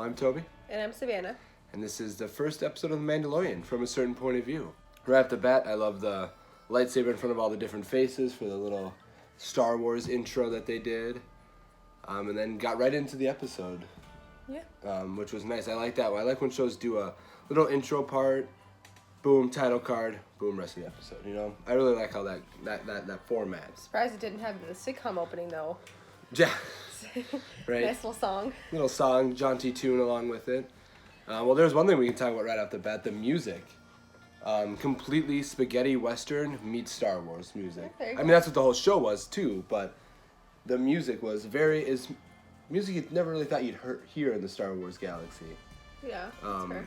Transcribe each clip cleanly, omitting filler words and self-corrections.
I'm Toby. And I'm Savannah. And this is the first episode of The Mandalorian from a certain point of view. Right off the bat, I love the lightsaber in front of all the different faces for the little Star Wars intro that they did. And then got right into the episode. Yeah. Which was nice. I like that. I like when shows do a little intro part, boom, title card, boom, rest of the episode, you know? I really like how that format. Surprised it didn't have the sitcom opening, though. Yeah. Right. Nice little song. Little song, jaunty tune along with it. Well, there's one thing we can talk about right off the bat, the music. Completely spaghetti western meets Star Wars music. There you I go. mean, that's what the whole show was, too, but the music was music you never really thought you'd hear in the Star Wars galaxy. Yeah, that's fair.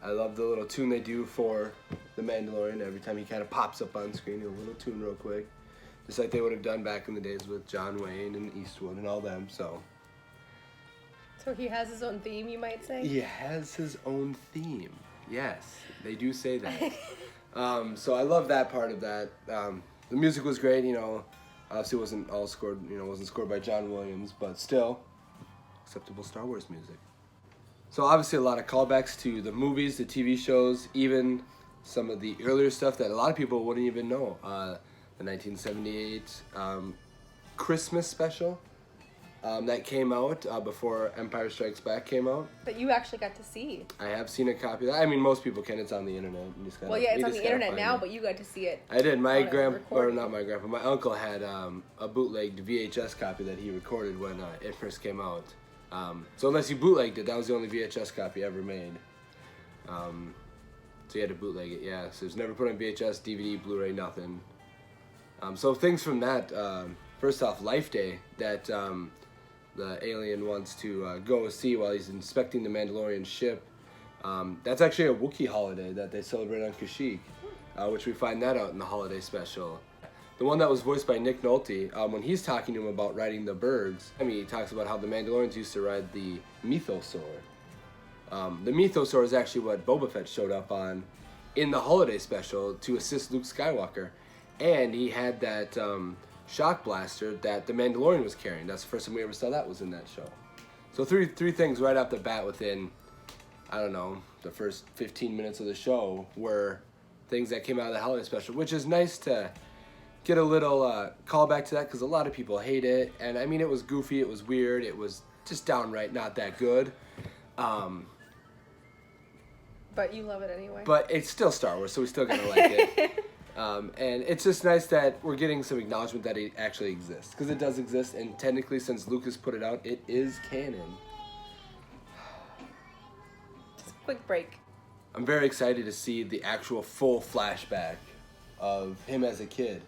I love the little tune they do for the Mandalorian. Every time he kind of pops up on screen, a little tune real quick. Just like they would have done back in the days with John Wayne and Eastwood and all them, so. So he has his own theme, you might say? He has his own theme. Yes, they do say that. So I love that part of that. The music was great, you know. Obviously wasn't all scored, you know, wasn't scored by John Williams, but still acceptable Star Wars music. So obviously a lot of callbacks to the movies, the TV shows, even some of the earlier stuff that a lot of people wouldn't even know. The 1978 Christmas special that came out before Empire Strikes Back came out. That you actually got to see. I have seen a copy of that. I mean, most people can. It's on the internet. You just gotta, Well, yeah, it's you on just the gotta internet find now, it. but you got to see it. I did. My on a grandpa, or recording. not my grandpa, my uncle had a bootlegged VHS copy that he recorded when it first came out. So unless you bootlegged it, that was the only VHS copy ever made. So you had to bootleg it, yeah. So it was never put on VHS, DVD, Blu-ray, nothing. So things from that, first off, Life Day, that the alien wants to go see while he's inspecting the Mandalorian ship. That's actually a Wookiee holiday that they celebrate on Kashyyyk, which we find that out in the holiday special. The one that was voiced by Nick Nolte, when he's talking to him about riding the birds, I mean, he talks about how the Mandalorians used to ride the mythosaur. The mythosaur is actually what Boba Fett showed up on in the holiday special to assist Luke Skywalker. And he had that shock blaster that the Mandalorian was carrying. That's the first time we ever saw that was in that show. So three things right off the bat within, I don't know, the first 15 minutes of the show were things that came out of the holiday special, which is nice to get a little callback to that because a lot of people hate it. And I mean, it was goofy, it was weird, it was just downright not that good. But you love it anyway. But it's still Star Wars, so we still gotta like it. And it's just nice that we're getting some acknowledgement that it actually exists. Because it does exist, and technically, since Lucas put it out, it is canon. Just a quick break. I'm very excited to see the actual full flashback of him as a kid.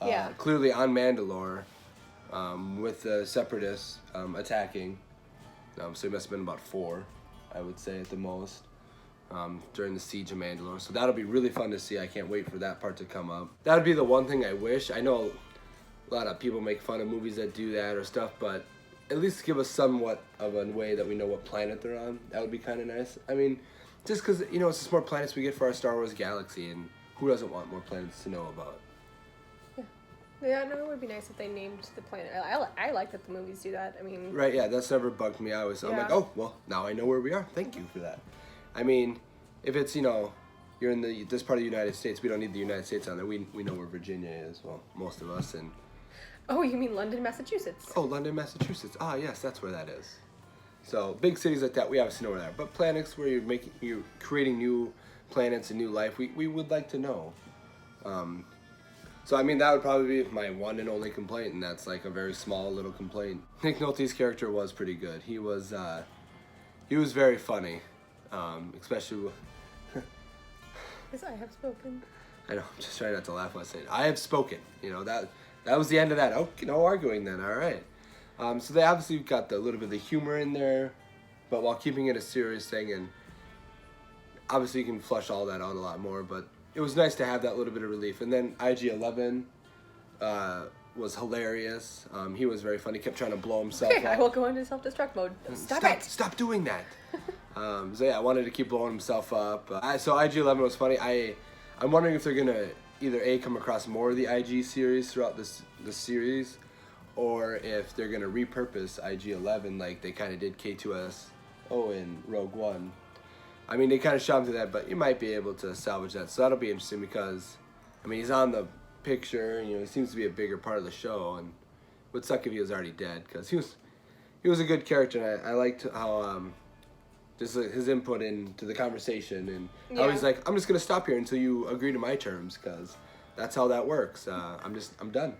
Yeah. Clearly on Mandalore, with the Separatists attacking. So he must have been about 4, I would say, at the most. During the Siege of Mandalore. So that'll be really fun to see. I can't wait for that part to come up. That would be the one thing I wish. I know a lot of people make fun of movies that do that or stuff, but at least give us somewhat of a way that we know what planet they're on. That would be kind of nice. I mean, just because, you know, it's just more planets we get for our Star Wars galaxy, and who doesn't want more planets to know about? Yeah, no, it would be nice if they named the planet. I like that the movies do that. I mean... Right, yeah, that's never bugged me. I'm like, oh, well, now I know where we are. Thank you for that. I mean, if it's, you know, you're in this part of the United States, we don't need the United States on there. We know where Virginia is, well, most of us. And Oh, you mean London, Massachusetts? oh, London, Massachusetts. Ah, yes, that's where that is. So big cities like that, we obviously know where they are. But planets where you're creating new planets and new life, we would like to know. So I mean, that would probably be my one and only complaint, and that's like a very small little complaint. Nick Nolte's character was pretty good. He was very funny. Especially Yes, I have spoken. I know, I'm just trying not to laugh when I say it. I have spoken. You know, that was the end of that. Oh, no arguing then, all right. So they obviously got the little bit of the humor in there, but while keeping it a serious thing, and obviously you can flush all that out a lot more, but it was nice to have that little bit of relief. And then IG-11 was hilarious. He was very funny. He kept trying to blow himself Okay, up. I will go into self-destruct mode. Stop it! Stop doing that. So yeah, I wanted to keep blowing himself up. So IG-11 was funny. I'm wondering if they're gonna either A, come across more of the IG series throughout this series, or if they're gonna repurpose IG-11 like they kind of did K2S in Rogue One. I mean, they kind of shot him through that, but you might be able to salvage that. So that'll be interesting because, I mean, he's on the picture. You know, he seems to be a bigger part of the show, and it would suck if he was already dead because he was a good character. And I liked how just his input into the conversation and how he's like, I'm just gonna stop here until you agree to my terms because that's how that works. I'm done.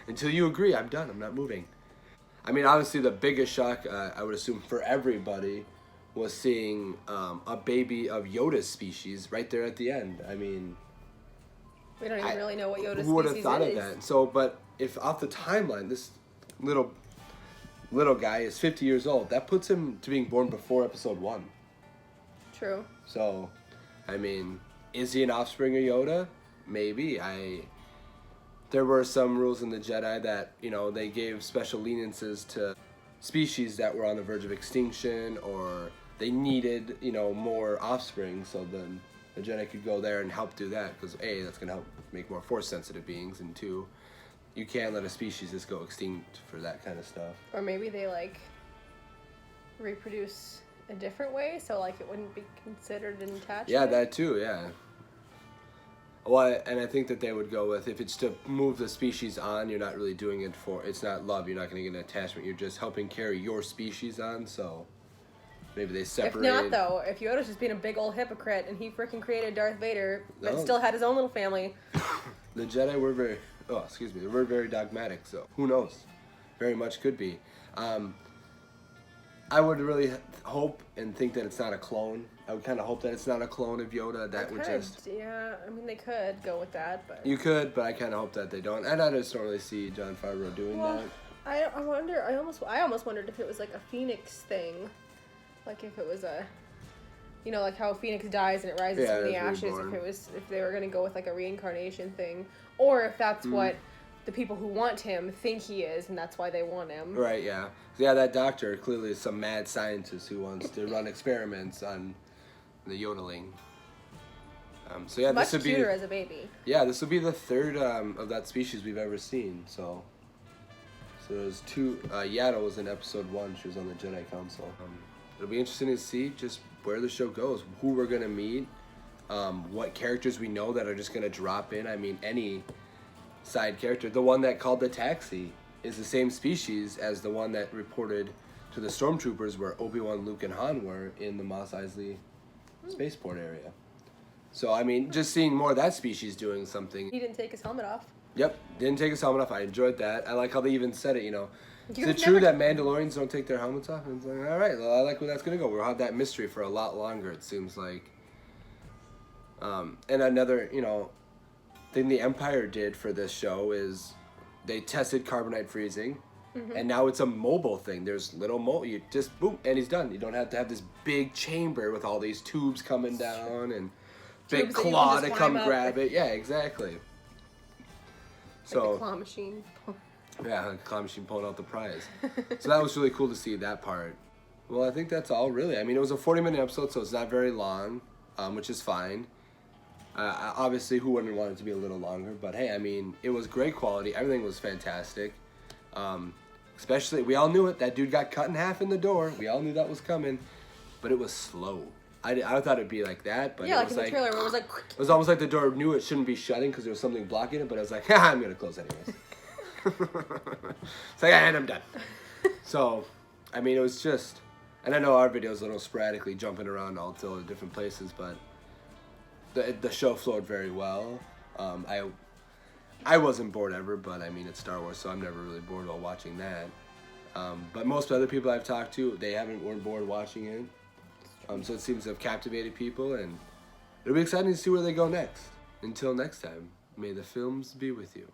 Until you agree, I'm done. I'm not moving. I mean, obviously, the biggest shock, I would assume, for everybody was seeing a baby of Yoda's species right there at the end. I mean... We don't even really know what Yoda's species is. Who would have thought of that? So, but if off the timeline, this little guy is 50 years old, that puts him to being born before Episode 1. True. So, I mean, is he an offspring of Yoda? Maybe. There were some rules in the Jedi that, you know, they gave special leniences to species that were on the verge of extinction, or they needed, you know, more offspring, so then the Jedi could go there and help do that, because A, that's going to help make more Force-sensitive beings, and 2, you can't let a species just go extinct for that kind of stuff. Or maybe they, like, reproduce a different way, so, like, it wouldn't be considered an attachment? Yeah, that too, yeah. Well, and I think that they would go with, if it's to move the species on, you're not really doing it for, it's not love, you're not going to get an attachment, you're just helping carry your species on, so maybe they separate. If not, though, if Yoda's just being a big old hypocrite and he freaking created Darth Vader, but still had his own little family. The Jedi were they were very dogmatic, so who knows? Very much could be. I would really hope and think that it's not a clone. I would kind of hope that it's not a clone of Yoda. Yeah, I mean, they could go with that, but... You could, but I kind of hope that they don't. And I just don't really see Jon Favreau doing that. I wonder, I almost wondered if it was like a Phoenix thing. Like if it was a... You know, like how Phoenix dies and it rises from the ashes. If they were going to go with like a reincarnation thing. Or if that's what the people who want him think he is, and that's why they want him. Right, yeah. Yeah, that doctor clearly is some mad scientist who wants to run experiments on the yodeling. So yeah, much this would be cuter as a baby. Yeah, this will be the third of that species we've ever seen. So there's 2. Yaddle was in Episode 1. She was on the Jedi Council. It'll be interesting to see just where the show goes, who we're gonna meet, what characters we know that are just gonna drop in. I mean, any side character. The one that called the taxi is the same species as the one that reported to the stormtroopers where Obi-Wan, Luke, and Han were in the Mos Eisley spaceport area. So, I mean, just seeing more of that species doing something. He didn't take his helmet off. Yep, didn't take his helmet off. I enjoyed that. I like how they even said it, you know. Is it true that Mandalorians don't take their helmets off? And it's like, all right, well, I like where that's going to go. We'll have that mystery for a lot longer, it seems like. And another, you know, thing the Empire did for this show is they tested carbonite freezing, and now it's a mobile thing. There's little you just boom, and he's done. You don't have to have this big chamber with all these tubes coming down and big claw to come grab it. Yeah, exactly. So like the claw machine. Yeah, a claw machine pulling out the prize. So that was really cool to see that part. Well, I think that's all really. I mean, it was a 40-minute episode, so it's not very long, which is fine. Obviously, who wouldn't want it to be a little longer? But hey, I mean, it was great quality. Everything was fantastic. Especially, we all knew it. That dude got cut in half in the door. We all knew that was coming. But it was slow. I thought it'd be like that. But yeah, it like was in the trailer where it was like... It was almost like the door knew it shouldn't be shutting because there was something blocking it. But I was like, I'm going to close anyways. It's like, and I'm done. So, I mean, it was just... And I know our video's a little sporadically jumping around all to different places, but... The show flowed very well. I wasn't bored ever, but I mean, it's Star Wars, so I'm never really bored while watching that. But most other people I've talked to, they weren't bored watching it. So it seems to have captivated people, and it'll be exciting to see where they go next. Until next time, may the films be with you.